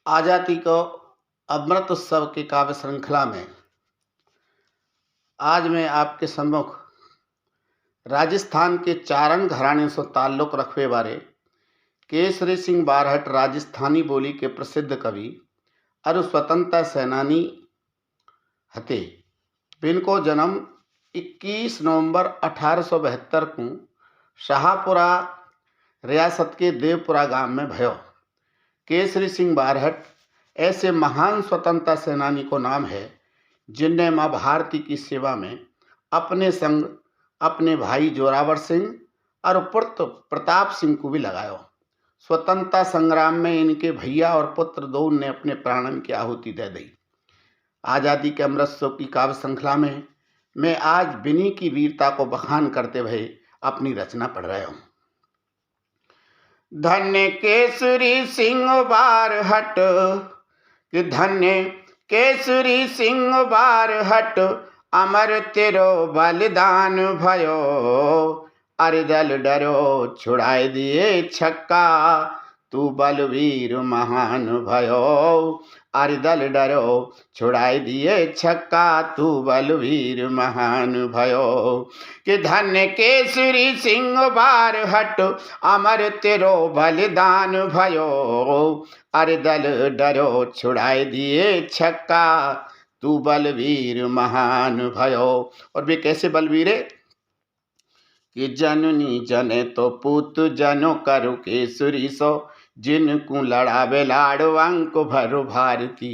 आज़ादी को अमृत उत्सव की काव्य श्रृंखला में आज मैं आपके सम्मुख राजस्थान के चारण घराने से ताल्लुक़ रखने वाले केसरी सिंह बारहट राजस्थानी बोली के प्रसिद्ध कवि और स्वतंत्रता सेनानी हते। इनको जन्म 21 नवंबर 1872 को शाहपुरा रियासत के देवपुरा गांव में भयो। केसरी सिंह बारहट ऐसे महान स्वतंत्रता सेनानी को नाम है जिनने माँ भारती की सेवा में अपने संग अपने भाई जोरावर सिंह और पुत्र प्रताप सिंह को भी लगाया। स्वतंत्रता संग्राम में इनके भैया और पुत्र दोनों ने अपने प्राणन की आहुति दे दी। आज़ादी के अमृतसर की काव्य श्रृंखला में मैं आज बिन्नी की वीरता को बखान करते हुए अपनी रचना पढ़ रहा हूँ। धन्य केसरी सिंह बारहट, कि धन्य केसरी सिंह बारहट, अमर तेरो बलिदान भयो। अरे दल डरो छुड़ाए दिए छक्का, तू बलवीर महान भयो। अरे दल डरो छुड़ाए दिए छक्का, तू बलवीर महान भयो। कि धन्य केसरी सिंह बारहट, अमर तेरो बलिदान भयो। अरे दल डरो छुड़ाए दिए छक्का, तू बलवीर महान भयो। और वे कैसे बलवीर है कि जननी जने तो पूत जनो करु केसरी सो, जिनको लड़ावे लाड़ो अंक भरो भारती।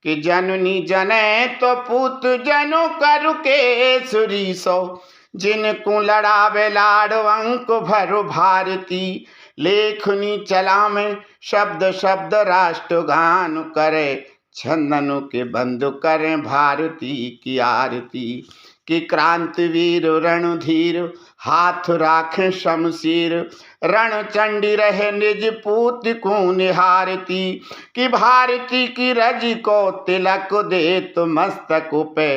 कि जननी जने तो पूत जनो करु केसरी सो, जिनको लड़ावे लाड़ो अंक भरो भारती। लेखनी चला में शब्द शब्द राष्ट्रगान करे, छंदनों के बंद करें भारती की आरती। कि क्रांतिवीर रणधीर हाथ राखें शमशीर, रण चंडी रहे निज पूत को निहारती। कि भारती की रज को तिलक दे तो मस्तक पे,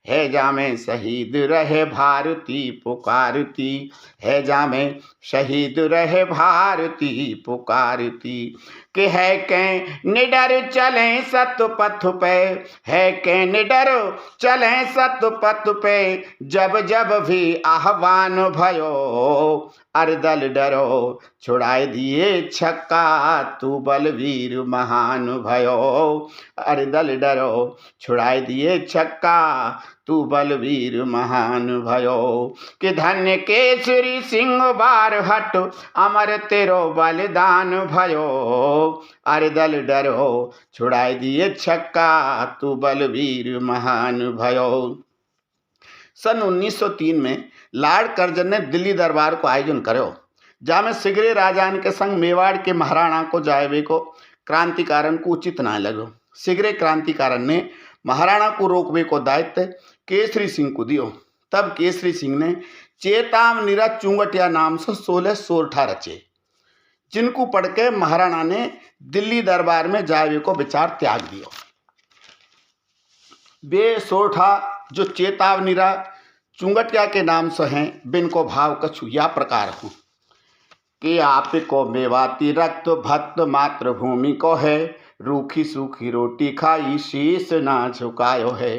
है जामे शहीद रहे भारती पुकारती। है जामे शहीद रहे भारती पुकारती। कि है के निडर चलें सतपथ पे, है के निडर चलें सतपथ पे, जब जब भी आह्वान भयो। अरे दल डरो छुड़ाए दिए छक्का, तू बलवीर महान भयो। अरे दल डरो छुड़ाए दिए छक्का, तू बलवीर महान भयो। कि धन्य केसरी सिंह बारहट, अमर तेरो बलिदान भयो। अरे दल डरो छुड़ाए दिए छक्का, तू बलवीर महान भयो। सन 1903 में लॉर्ड कर्जन ने दिल्ली दरबार को आयोजन करो, जहाँ में सिगरे राजान के संग मेवाड़ के महाराणा को जायवे को क्रांतिकारण को उचित ना लगो। सिगरे क्रांतिकारण ने महाराणा को रोकवे को दायित्व केसरी सिंह को दियो। तब केसरी सिंह ने चेतावनी चुंगटिया नाम से 16 सोरठा रचे, जिनको पढ़ के महाराणा ने दिल्ली दरबार में जायवे को विचार त्याग दियो। वे सोरठा जो चेतावनी चुंगटिया के नाम से हैं, बिन को भाव कछु या प्रकार हो। कि आप को मेवाती रक्त भक्त मातृभूमि को है, रूखी सूखी रोटी खाई शीश ना झुकायो है।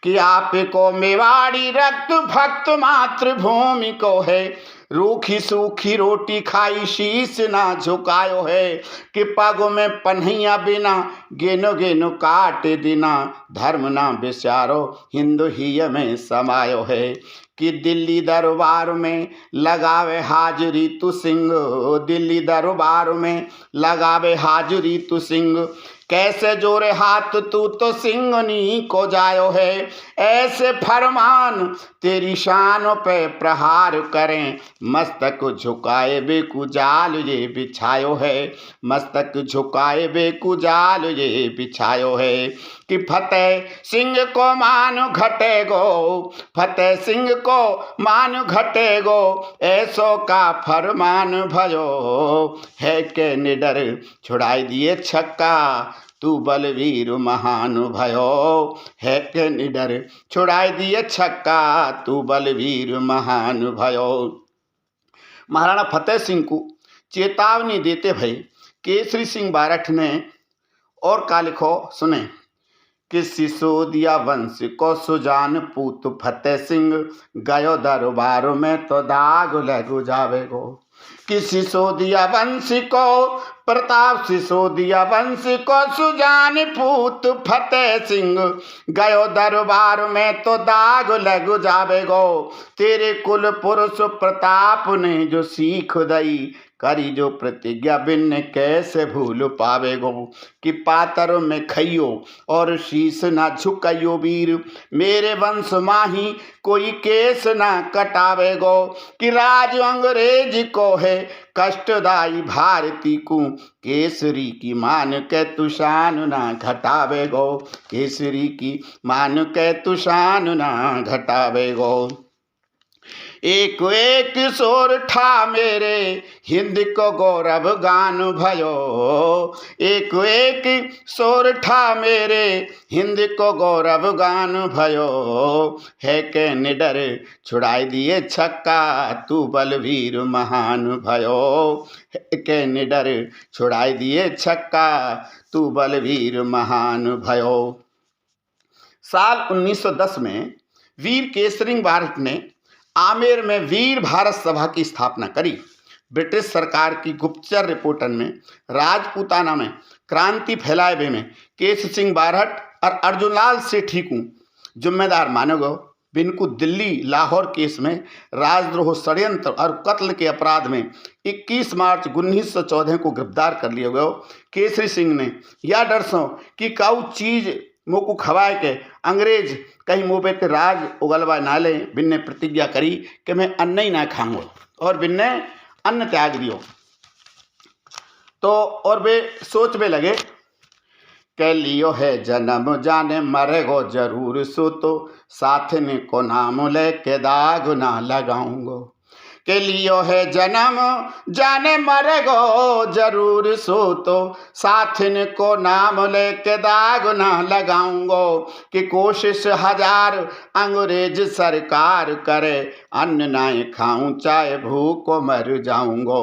कि आप को मेवाड़ी रक्त भक्त मातृभूमि को है, रूखी सूखी रोटी खाई शीश ना झुकायो है। कि पग में पन्हिया बिना गेनो गेनो काट दिना, धर्म ना विचारो हिंदू ही में समायो है। कि दिल्ली दरबार में लगावे हाजिरी तू सिंह, दिल्ली दरबार में लगावे हाजिरी तू सिंह। कैसे जोरे हाथ तू तो सिंगनी को जायो है, ऐसे फरमान तेरी शानों पे प्रहार करें। मस्तक झुकाए बेकु जाल ये बिछायो है, मस्तक झुकाए बेकु जाल ये बिछायो है। कि फतेह सिंह को मान घटेगो, फतेह सिंह को मान घटेगो, ऐसो का फरमान भयो। है के निडर छुड़ाई दिए छक्का, तू बलवीर महान भयो। है के निडर छुड़ाई दिए छक्का, तू बलवीर महान भयो। महाराणा फतेह सिंह को चेतावनी देते भई केसरी सिंह बारहट ने और का लिखो सुने कि सिसोदिया वंश को सुजान पूत फतेह सिंह गयो दरबार में तो दाग लगु जावेगो। कि सिसोदिया वंश को प्रताप सिसोदिया वंश को सुजान पूत फतेह सिंह गयो दरबार में तो दाग लग जावेगो। तेरे कुल पुरुष प्रताप ने जो सीख दई करी जो प्रतिज्ञा बिन कैसे भूल पावेगो। कि पातर में खइयो और शीश ना झुकाइयो वीर मेरे वंश माही कोई केस ना कटावेगो। कि राज अंग्रेज को है कष्टदाई भारती को केसरी की मान के तुशान ना घटावेगो। केसरी की मान के तुशान ना घटावेगो। एक एक शोर ठा मेरे हिंद को गौरव गान भयो। एक एक शोर ठा मेरे हिंद को गौरव गान भयो। है के निडर छुड़ाई दिए छक्का तू बलवीर महान भयो। है के निडर छुड़ाई दिए छक्का तू बलवीर महान भयो। साल 1910 में वीर केसरी बार्ट ने आमेर में वीर भारत सभा की स्थापना करी। ब्रिटिश सरकार की गुप्तचर रिपोर्टन में राजपूताना में क्रांति फैलाए में केस सिंह बारहट और अर्जुनलाल सेठी को जिम्मेदार माने गो। बिनको दिल्ली लाहौर केस में राजद्रोह षड्यंत्र और कत्ल के अपराध में 21 मार्च 1914 को गिरफ्तार कर लिया गया। केसरी सिंह ने यह डर सो कि काऊ चीज मोकू खवाए के अंग्रेज कहीं मुँह पे राज उगलवा नाले बिन्ने प्रतिज्ञा करी कि मैं अन्न ही ना खाऊंगा और बिन्ने अन्न त्याग दियो। तो और वे सोच में लगे कह लियो है जन्म जाने मरेगो जरूर सो तो साथ ने को नाम ले के दाग ना लगाऊंगो। के लियो है जन्म जाने मरेगो जरूर सो तो साथिन को नाम लेके दाग ना लगाऊंगो। कि कोशिश हजार अंग्रेज सरकार करे अन्न नाय खाऊं चाहे भूख को मर जाऊंगो।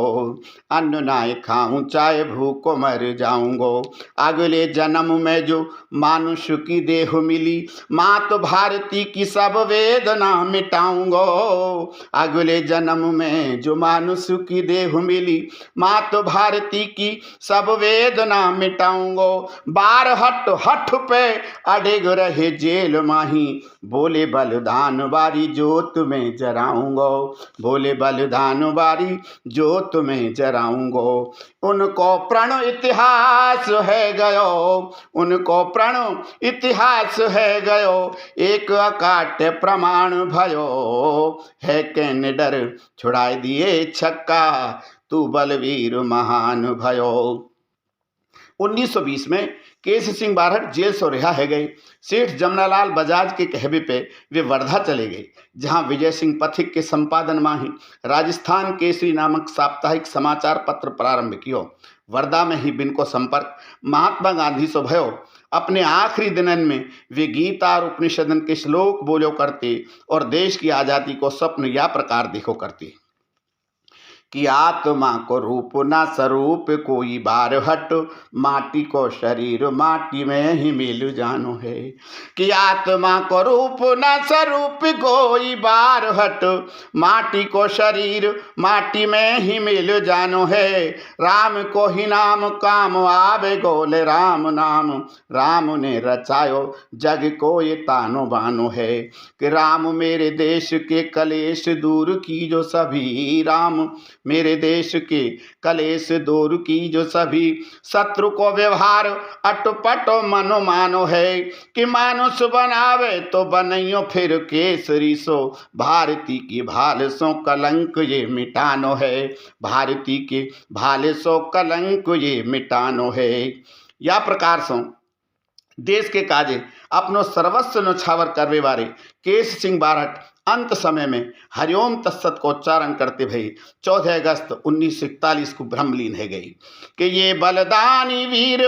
अन्न नाय खाऊं चाहे भूख को मर जाऊंगो। अगले जन्म में जो मानुष की देह मिली मात भारती की सब वेदना मिटाऊंगो। अगले जन्म में जो मानुष की देह मिली मात भारती की सब वेदना मिटाऊंगो। बार हट हठ पे अड़ेग रहे जेल माही बोले बलिदान बारी जोत में जराऊंगो। बोले बलिदान बारी जोत में जराऊंगो। उनको प्रण इतिहास है गयो उनको प्रण इतिहास है गयो एक अकाट्य प्रमाण भयो। है के निडर छुड़ाई दिए छक्का तू बलवीर महान भयो। 1920 में केस सिंह बारहट जेल से रिहा है गए। सेठ जमनालाल बजाज के कहवे पे वे वर्धा चले गए जहां विजय सिंह पथिक के संपादन में ही राजस्थान केसरी नामक साप्ताहिक समाचार पत्र प्रारंभ कियो। वर्धा में ही बिनको संपर्क महात्मा गांधी से भयो। अपने आखिरी दिनन में वे गीता और उपनिषदन के श्लोक बोलो करते और देश की आज़ादी को स्वप्न या प्रकार देखो करते कि आत्मा को रूप ना स्वरूप कोई बार हट माटी को शरीर माटी में ही मिल जानो है। कि आत्मा को रूप ना स्वरूप कोई बार हट माटी को शरीर माटी में ही मिल जानो है। राम को ही नाम काम आवे गोले राम नाम राम ने रचायो जग को ये तानो बानो है। कि राम मेरे देश के कलेश दूर की जो सभी राम मेरे देश के कलेश दूर की जो सभी शत्रु को व्यवहार अटपटो मनो मानो है। कि मानुष बनावे तो बनइयो फिर केसरी सो भारती की भाल सो कलंक ये मिटानो है। भारती के भाले सो कलंक ये मिटानो है। या प्रकार सो देश के काजे अपनो सर्वस्व न्यौछावर करवे वाले केस सिंह बारहट अंत समय में हरिओम तत्सत को उच्चारण करते भई 14 अगस्त 1941 को ब्रह्मलीन है गई कि ये बलदानी वीर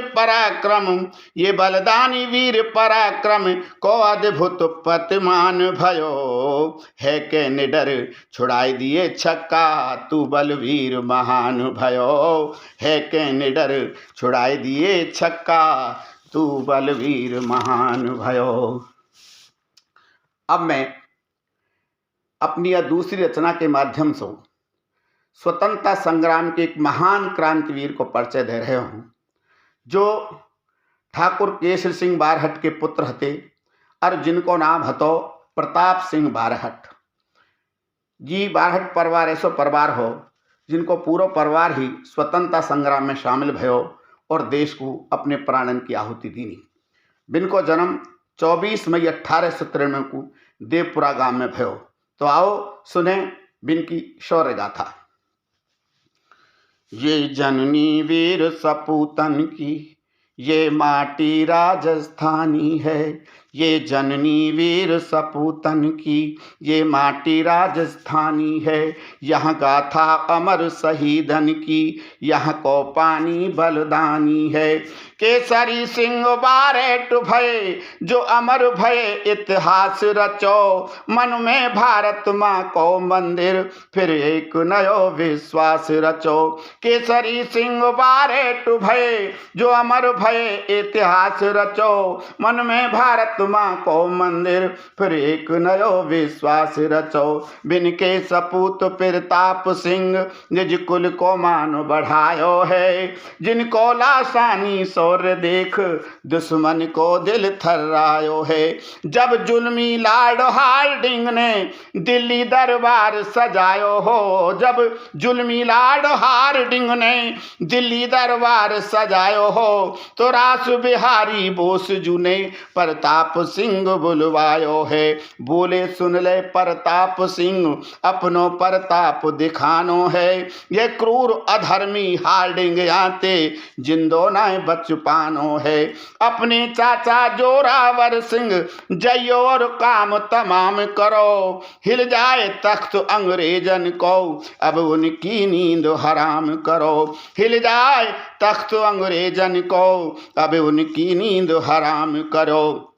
पराक्रम को अद्भुत पतिमान भयो है के निडर छुड़ाई दिए छक्का तू बलवीर महान भयो है के निडर छुड़ाई दिए छक्का तू बलवीर महान भयो। अब मैं अपनी यह दूसरी रचना के माध्यम से स्वतंत्रता संग्राम के एक महान क्रांतिवीर को परिचय दे रहे हूँ, जो ठाकुर केसरी सिंह बारहट के पुत्र हते और जिनको नाम हतो प्रताप सिंह बारहट जी। बारहट परिवार ऐसो परिवार हो जिनको पूरा परिवार ही स्वतंत्रता संग्राम में शामिल भयो और देश को अपने प्राणन की आहुति दीनी। बिनको जन्म 24 मई 1893 को देवपुरा गांव में भयो। तो आओ सुने बिन की शौर्य गाथा। ये जननी वीर सपूतन की ये माटी राजस्थानी है, ये जननी वीर सपूतन की ये माटी राजस्थानी है। यहाँ गाथा अमर शहीदन की यहाँ को पानी बलिदानी है। केसरी सिंह बारहट भय जो अमर भय इतिहास रचो, मन में भारत माँ को मंदिर फिर एक नयो विश्वास रचो। केसरी सिंह बारहट भय जो अमर भय इतिहास रचो, मन में भारत माँ को मंदिर फिर एक नयो विश्वास रचो। बिन के सपूत प्रताप सिंह निज कुल को मान बढ़ायो है, जिनको लासानी शौर्य देख दुश्मन को दिल थर्रायो है। जब जुल्मी लॉर्ड हार्डिंग ने दिल्ली दरबार सजायो हो, जब जुल्मी लॉर्ड हार्डिंग ने दिल्ली दरबार सजायो हो, तो रास बिहारी बोस जू ने प्रताप सिंह बुलवायो है। बोले सुन ले प्रताप सिंह अपनो प्रताप दिखानो है, ये क्रूर अधर्मी हार्डिंग आते जिंदो ना बच पानो है। अपने चाचा जोरावर सिंह जइयो और काम तमाम करो, हिल जाए तख्त अंग्रेजन को अब उनकी नींद हराम करो। हिल जाए तख्त अंग्रेजन को अब उनकी नींद हराम करो।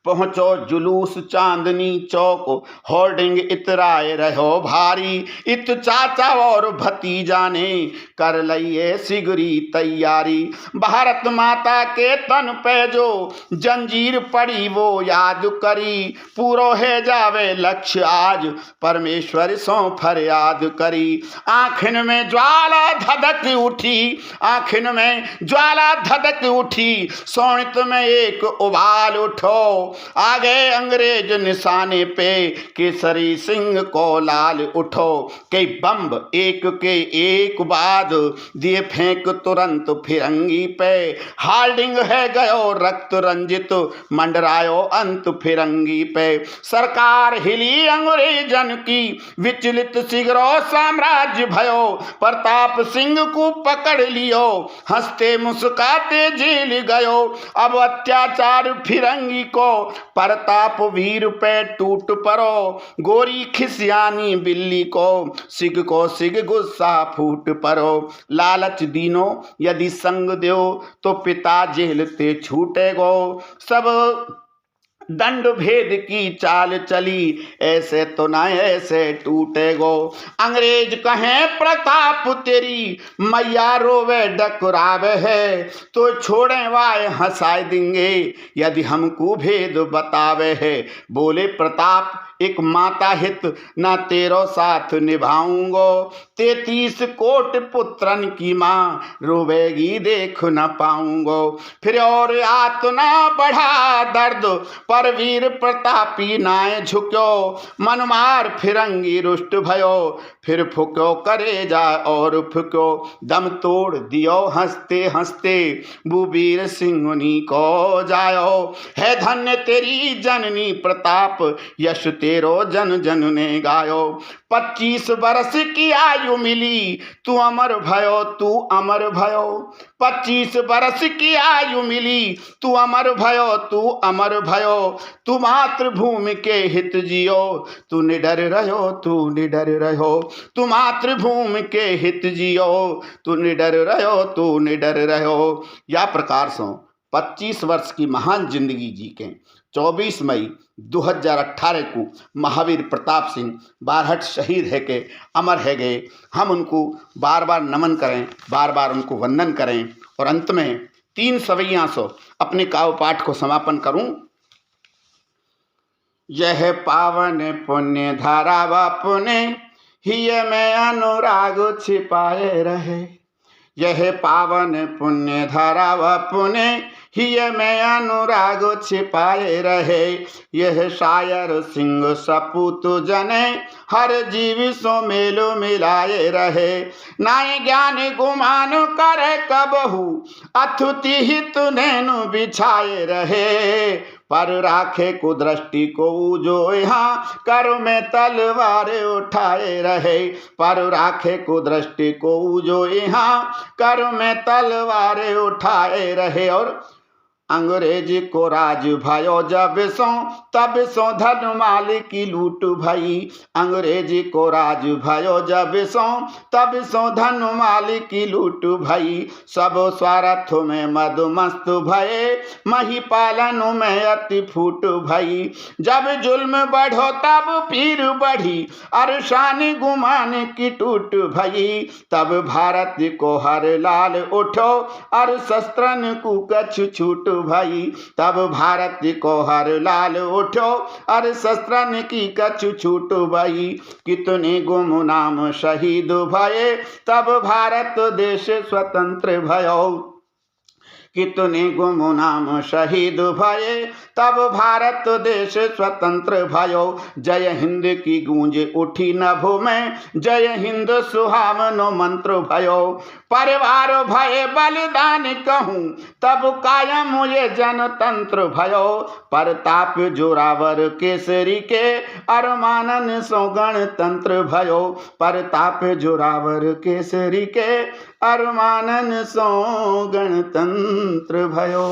पहुँचो जुलूस चांदनी चौक होर्डिंग इतराए रहो भारी, इत चाचा और भतीजा ने कर लिये सिगरी तैयारी। भारत माता के तन पे जो जंजीर पड़ी वो याद करी, पूरो है जावे लक्ष्य आज परमेश्वर सो फरियाद करी। आँखिन में ज्वाला धधक उठी, आँखिन में ज्वाला धधक उठी, सोनित में एक उबाल उठो। आगे अंग्रेज निशाने पे केसरी सिंह को लाल उठो। कई बम्ब एक के एक बाद दिए फेंक तुरंत फिरंगी पे, हार्डिंग है गयो रक्त रंजित मंडरायो अंत फिरंगी पे। सरकार हिली अंग्रेजन की विचलित सिगरो साम्राज्य भयो, प्रताप सिंह को पकड़ लियो हंसते मुस्काते जेल गयो। अब अत्याचार फिरंगी को प्रताप वीर पे टूट परो, गोरी खिसियानी बिल्ली को सिग गुस्सा फूट परो। लालच दीनो यदि संग दो तो पिता जेल ते छूटेगो, सब दंड भेद की चाल चली ऐसे तो ना ऐसे टूटेगो। अंग्रेज कहें प्रताप तेरी मैया रोवे डकरावे है, तो छोड़े वाए हंसाए देंगे यदि हमको भेद बतावे है। बोले प्रताप एक माता हित ना तेरो साथ निभाऊंगो, 33 कोट पुत्रन की माँ रोवेगी देख न पाऊंगो। फिर और आतना बढ़ा दर्द पर वीर प्रतापी नाय झुक्यो, मनमार फिरंगी रुष्ट भयो फिर फुक्यो करे जा और फुक्यो। दम तोड़ दियो हंसते हंसते बुबीर सिंहनी को जायो, है धन्य तेरी जननी प्रताप यश तेरो जन जन ने गायो। 25 बरस की आयु मिली तू अमर भयो, तू अमर भयो। 25 बरस की आयु मिली तू अमर भयो, तू अमर भयो। तू मातृभूमि के हित जियो, तू निडर रहो, तू निडर रहो। तू मातृभूमि के हित जियो, तू निडर रहो, तू निडर रहो। या प्रकार से 25 वर्ष की महान जिंदगी जी के 24 मई 2018 को महावीर प्रताप सिंह बारहट शहीद है के अमर है गए। हम उनको बार बार नमन करें, बार बार उनको वंदन करें। और अंत में 3 सवैया सो अपने काव्य पाठ को समापन करूं। यह पावन पुण्य धारा बापुने हिय में अनुराग छिपाए रहे। यह पावन पुण्य धारा बापुने हिय में अनुराग छिपाए रहे। यह शायर सिंह सपूत जने हर जीव सो मेलो मिलाए रहे। नाय ज्ञान गुमान करे कबहू अथुति हित नैनु बिछाए रहे। पर राखे को दृष्टि को जो यहाँ कर में तलवार उठाए रहे। पर राखे को दृष्टि को जो यहाँ कर में तलवार उठाए रहे। और अंग्रेज को राज भयो जब सो तब सो धन माल की लूट भई। अंग्रेज को राज भयो जब सो तब सो धन माल की लूट भई। सब स्वार्थ में मदमस्त भये मही पालन में अति फूट भई। जब जुल्म बढ़ो तब पीर बढ़ी अरशान गुमान की टूट भई। तब भारत को हर लाल उठो और शस्त्रन को कछ छूट भाई। तब भारत को हर लाल उठो और शस्त्रन की कछु छूट भाई। कितने गुमनाम शहीद भये तब भारत देश स्वतंत्र भयो। कितने गुमनाम शहीद भये तब भारत देश स्वतंत्र भयो। जय हिंद की गूंज उठी नभो में, जय हिंद सुहावनो मंत्र भयो। परिवार भये बलिदान कहूँ तब कायम ये जनतंत्र भयो। परताप जोरावर केसरी के अरमानन सो गणतंत्र भयो। परताप जोरावर केसरी के अरमानन सो गणतंत्र भयो।